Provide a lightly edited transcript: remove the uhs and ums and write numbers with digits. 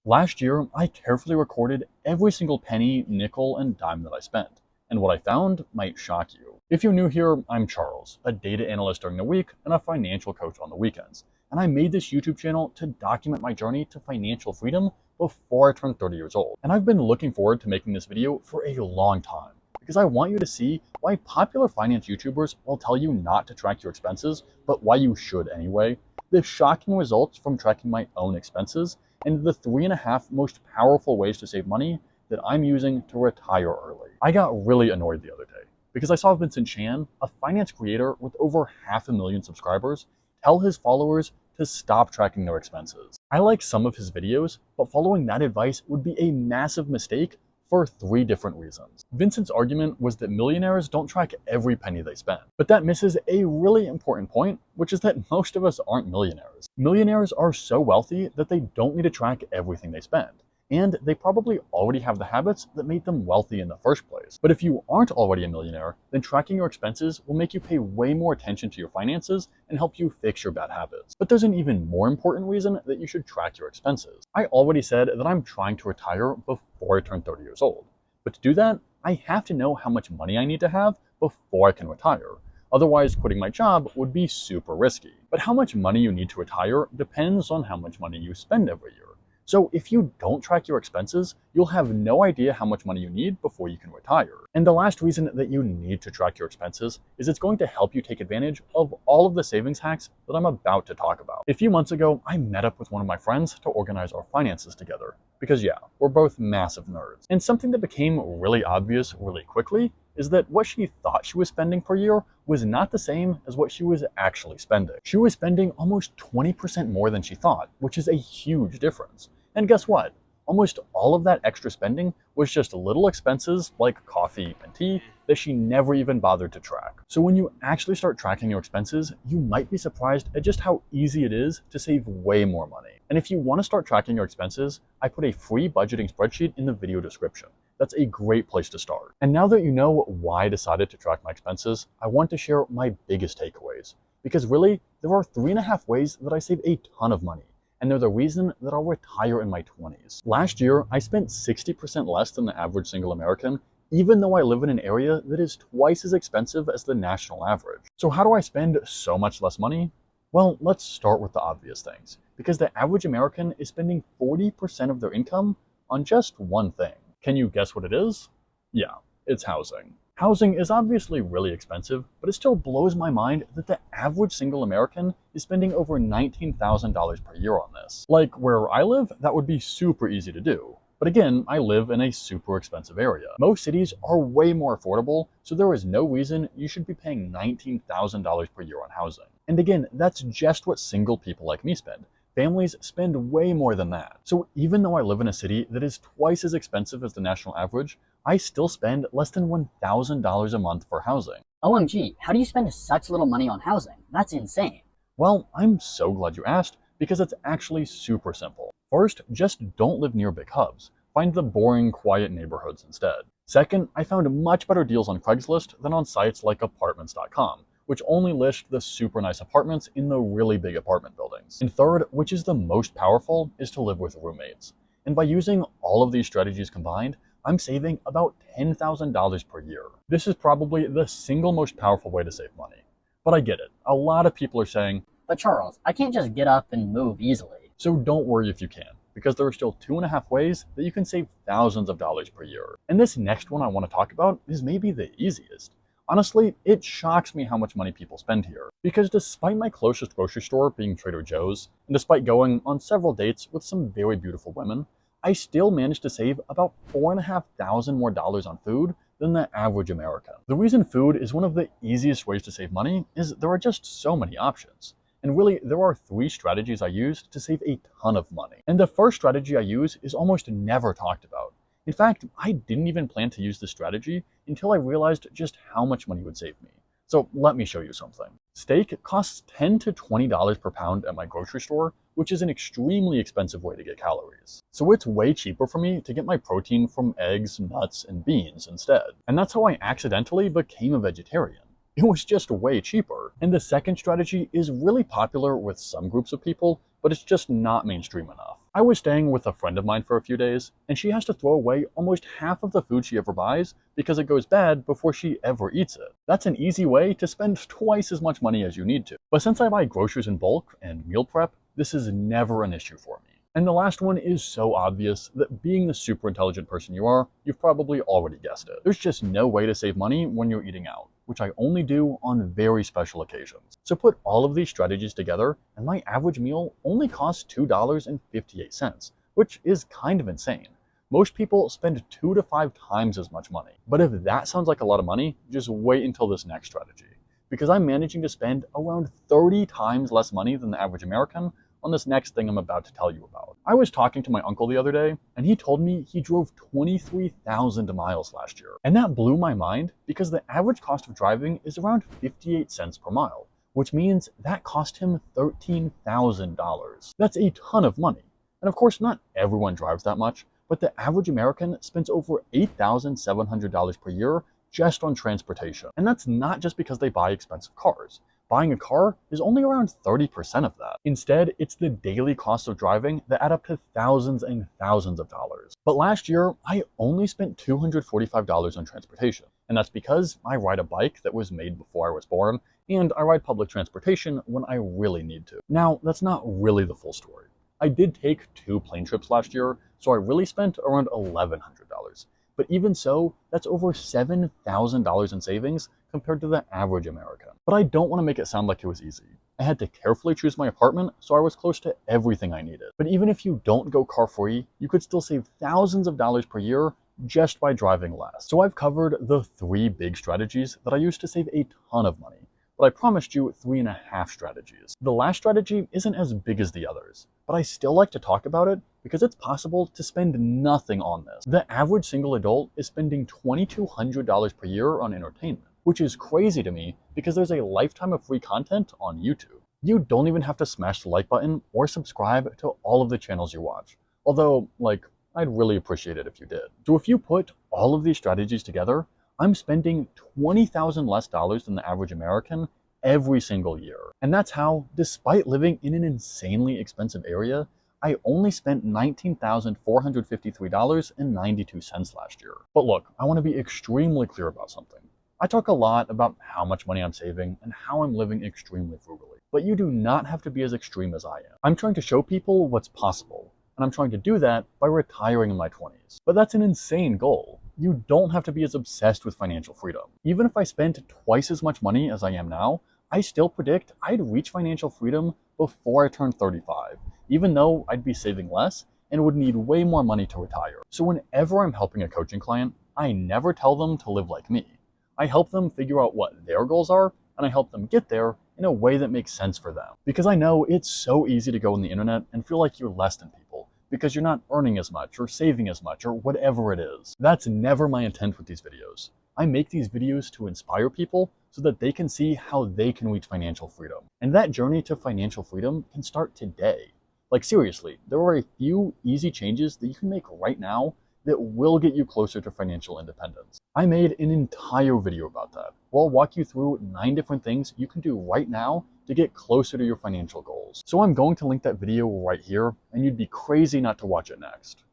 Last year, I carefully recorded every single penny, nickel, and dime that I spent, and what I found might shock you. If you're new here, I'm Charles, a data analyst during the week and a financial coach on the weekends, and I made this YouTube channel to document my journey to financial freedom before I turned 30 years old. And I've been looking forward to making this video for a long time, because I want you to see why popular finance YouTubers will tell you not to track your expenses, but why you should anyway, the shocking results from tracking my own expenses, and the 3.5 most powerful ways to save money that I'm using to retire early. I got really annoyed the other day because I saw Vincent Chan, a finance creator with over 500,000 subscribers, tell his followers to stop tracking their expenses. I like some of his videos, but following that advice would be a massive mistake for 3 different reasons. Vincent's argument was that millionaires don't track every penny they spend. But that misses a really important point, which is that most of us aren't millionaires. Millionaires are so wealthy that they don't need to track everything they spend. And they probably already have the habits that made them wealthy in the first place. But if you aren't already a millionaire, then tracking your expenses will make you pay way more attention to your finances and help you fix your bad habits. But there's an even more important reason that you should track your expenses. I already said that I'm trying to retire before I turn 30 years old. But to do that, I have to know how much money I need to have before I can retire. Otherwise, quitting my job would be super risky. But how much money you need to retire depends on how much money you spend every year. So if you don't track your expenses, you'll have no idea how much money you need before you can retire. And the last reason that you need to track your expenses is it's going to help you take advantage of all of the savings hacks that I'm about to talk about. A few months ago, I met up with one of my friends to organize our finances together. Because yeah, we're both massive nerds. And something that became really obvious really quickly is that what she thought she was spending per year was not the same as what she was actually spending. She was spending almost 20% more than she thought, which is a huge difference. And guess what? Almost all of that extra spending was just little expenses like coffee and tea that she never even bothered to track. So when you actually start tracking your expenses, you might be surprised at just how easy it is to save way more money. And if you want to start tracking your expenses, I put a free budgeting spreadsheet in the video description. That's a great place to start. And now that you know why I decided to track my expenses, I want to share my biggest takeaways. Because really, there are 3.5 ways that I save a ton of money. And they're the reason that I'll retire in my 20s. Last year, I spent 60% less than the average single American, even though I live in an area that is twice as expensive as the national average. So how do I spend so much less money? Well, let's start with the obvious things, because the average American is spending 40% of their income on just one thing. Can you guess what it is? Yeah, it's housing. Housing is obviously really expensive, but it still blows my mind that the average single American is spending over $19,000 per year on this. Like where I live, that would be super easy to do. But again, I live in a super expensive area. Most cities are way more affordable, so there is no reason you should be paying $19,000 per year on housing. And again, that's just what single people like me spend. Families spend way more than that. So even though I live in a city that is twice as expensive as the national average, I still spend less than $1,000 a month for housing. OMG, how do you spend such little money on housing? That's insane. Well, I'm so glad you asked, because it's actually super simple. First, just don't live near big hubs. Find the boring, quiet neighborhoods instead. Second, I found much better deals on Craigslist than on sites like apartments.com, which only list the super nice apartments in the really big apartment buildings. And third, which is the most powerful, is to live with roommates. And by using all of these strategies combined, I'm saving about $10,000 per year. This is probably the single most powerful way to save money. But I get it. A lot of people are saying, But Charles, I can't just get up and move easily. So don't worry if you can, because there are still 2.5 ways that you can save thousands of dollars per year. And this next one I want to talk about is maybe the easiest. Honestly, it shocks me how much money people spend here. Because despite my closest grocery store being Trader Joe's, and despite going on several dates with some very beautiful women, I still managed to save about $4,500 more on food than the average American. The reason food is one of the easiest ways to save money is there are just so many options. And really, there are 3 strategies I use to save a ton of money. And the first strategy I use is almost never talked about. In fact, I didn't even plan to use this strategy until I realized just how much money would save me. So let me show you something. Steak costs $10 to $20 per pound at my grocery store, which is an extremely expensive way to get calories. So it's way cheaper for me to get my protein from eggs, nuts, and beans instead. And that's how I accidentally became a vegetarian. It was just way cheaper. And the second strategy is really popular with some groups of people, but it's just not mainstream enough. I was staying with a friend of mine for a few days, and she has to throw away almost half of the food she ever buys because it goes bad before she ever eats it. That's an easy way to spend twice as much money as you need to. But since I buy groceries in bulk and meal prep, this is never an issue for me. And the last one is so obvious that being the super intelligent person you are, you've probably already guessed it. There's just no way to save money when you're eating out, which I only do on very special occasions. So put all of these strategies together, and my average meal only costs $2.58, which is kind of insane. Most people spend 2 to 5 times as much money. But if that sounds like a lot of money, just wait until this next strategy. Because I'm managing to spend around 30 times less money than the average American on this next thing I'm about to tell you about. I was talking to my uncle the other day, and he told me he drove 23,000 miles last year. And that blew my mind because the average cost of driving is around 58 cents per mile, which means that cost him $13,000. That's a ton of money. And of course, not everyone drives that much, but the average American spends over $8,700 per year just on transportation. And that's not just because they buy expensive cars. Buying a car is only around 30% of that. Instead, it's the daily costs of driving that add up to thousands and thousands of dollars. But last year, I only spent $245 on transportation. And that's because I ride a bike that was made before I was born, and I ride public transportation when I really need to. Now, that's not really the full story. I did take 2 plane trips last year, so I really spent around $1,100. But even so, that's over $7,000 in savings compared to the average American. But I don't want to make it sound like it was easy. I had to carefully choose my apartment so I was close to everything I needed. But even if you don't go car free, you could still save thousands of dollars per year just by driving less. So I've covered the 3 big strategies that I use to save a ton of money. But I promised you 3.5 strategies. The last strategy isn't as big as the others, but I still like to talk about it because it's possible to spend nothing on this. The average single adult is spending $2,200 per year on entertainment, which is crazy to me because there's a lifetime of free content on YouTube. You don't even have to smash the like button or subscribe to all of the channels you watch. Although, I'd really appreciate it if you did. So if you put all of these strategies together, I'm spending $20,000 less than the average American every single year. And that's how, despite living in an insanely expensive area, I only spent $19,453.92 last year. But look, I want to be extremely clear about something. I talk a lot about how much money I'm saving and how I'm living extremely frugally. But you do not have to be as extreme as I am. I'm trying to show people what's possible, and I'm trying to do that by retiring in my 20s. But that's an insane goal. You don't have to be as obsessed with financial freedom. Even if I spent twice as much money as I am now, I still predict I'd reach financial freedom before I turn 35, even though I'd be saving less and would need way more money to retire. So whenever I'm helping a coaching client, I never tell them to live like me. I help them figure out what their goals are, and I help them get there in a way that makes sense for them. Because I know it's so easy to go on the internet and feel like you're less than people, because you're not earning as much or saving as much or whatever it is. That's never my intent with these videos. I make these videos to inspire people so that they can see how they can reach financial freedom. And that journey to financial freedom can start today. Seriously, there are a few easy changes that you can make right now that will get you closer to financial independence. I made an entire video about that, where I'll walk you through 9 different things you can do right now to get closer to your financial goals. So I'm going to link that video right here, and you'd be crazy not to watch it next.